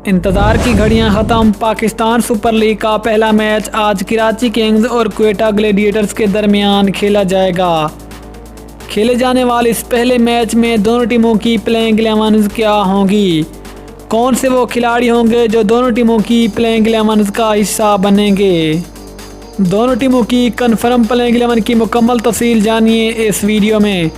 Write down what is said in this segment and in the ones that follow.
इंतज़ार की घड़ियां ख़त्म। पाकिस्तान सुपर लीग का पहला मैच आज कराची किंग्स और क्वेटा ग्लैडिएटर्स के दरमियान खेला जाएगा। खेले जाने वाले इस पहले मैच में दोनों टीमों की प्लेइंग 11 क्या होंगी, कौन से वो खिलाड़ी होंगे जो दोनों टीमों की प्लेइंग 11 का हिस्सा बनेंगे। दोनों टीमों की कन्फर्म प्लेइंग 11 की मुकम्मल तफसील जानिए इस वीडियो में।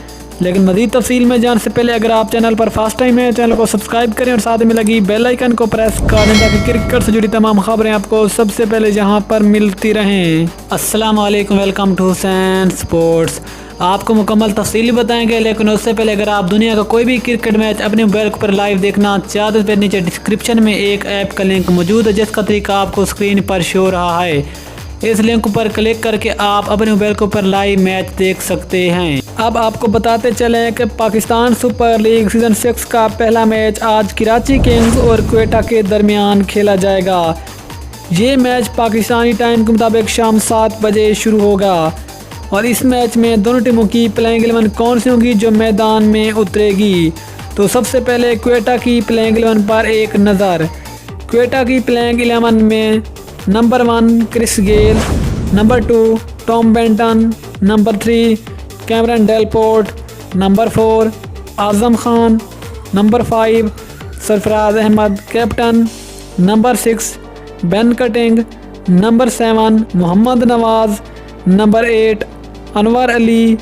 लेकिन मज़ीद तफसील में जाने से पहले अगर आप चैनल पर फर्स्ट टाइम है, चैनल को सब्सक्राइब करें और साथ में लगी बेल आइकन को प्रेस कर दें ताकि क्रिकेट से जुड़ी तमाम खबरें आपको सबसे पहले जहां पर मिलती रहें। अस्सलाम वालेकुम, वेलकम टू हुसैन स्पोर्ट्स। आपको मुकम्मल तफसीली बताएंगे, लेकिन उससे पहले अगर आप दुनिया का कोई भी क्रिकेट मैच अपने मोबाइल पर लाइव देखना चाहते हैं तो नीचे डिस्क्रिप्शन में एक ऐप का लिंक मौजूद है जिसका तरीका आपको स्क्रीन पर शो हो रहा है। इस लिंक पर क्लिक करके आप अपने मोबाइल के ऊपर लाइव मैच देख सकते हैं। अब आपको बताते चलें कि पाकिस्तान सुपर लीग सीज़न 6 का पहला मैच आज कराची किंग्स और क्वेटा के दरमियान खेला जाएगा। ये मैच पाकिस्तानी टाइम के मुताबिक शाम 7 बजे शुरू होगा और इस मैच में दोनों टीमों की प्लेइंग 11 कौन सी होगी जो मैदान में उतरेगी। तो सबसे पहले क्वेटा की प्लेइंग 11 पर एक नज़र। क्वेटा की प्लेइंग 11 में number 1 Chris Gayle, number 2 Tom Banton, number 3 Cameron Delport, number 4 Azam Khan, number 5 Sarfaraz Ahmed captain, number 6 Ben Cutting, number 7 Mohammad Nawaz, number 8 Anwar Ali,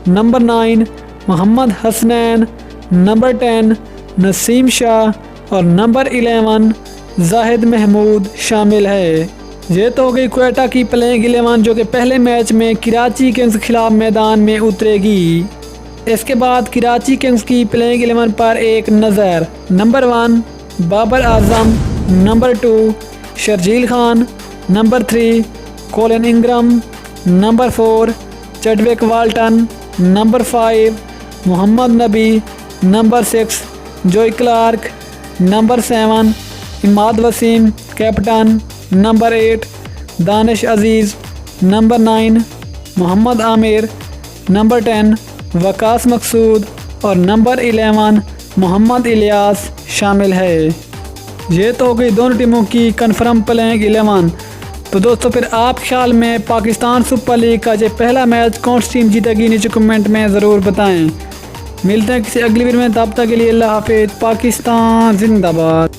number 9 Mohammad Hasnain, number 10 Naseem Shah और नंबर 11 जाहिद महमूद शामिल है। ये तो हो गई क्वेटा की प्लेइंग 11 जो कि पहले मैच में कराची किंग्स के खिलाफ मैदान में उतरेगी। इसके बाद कराची किंग्स की प्लेइंग 11 पर एक नज़र। Number 1 Babar Azam, number 2 Sharjeel Khan, number 3 Colin Ingram, number 4 Chadwick Walton, number 5 Mohammad Nabi, number 6 Joe Clarke, number 7 Imad Wasim captain, number 8 Danish Aziz, number 9 Mohammad Amir, number 10 Waqas Maqsood और नंबर 11 मोहम्मद इलियास शामिल है। ये तो हो गई दोनों टीमों की कन्फर्म प्लेइंग 11। तो दोस्तों फिर आप ख्याल में पाकिस्तान सुपर लीग का ये पहला मैच कौन सी टीम जीतेगी नीचे कमेंट में ज़रूर बताएं। मिलते हैं किसी अगली वीडियो में, तब तक के लिए अल्लाह हाफिज़। पाकिस्तान जिंदाबाद।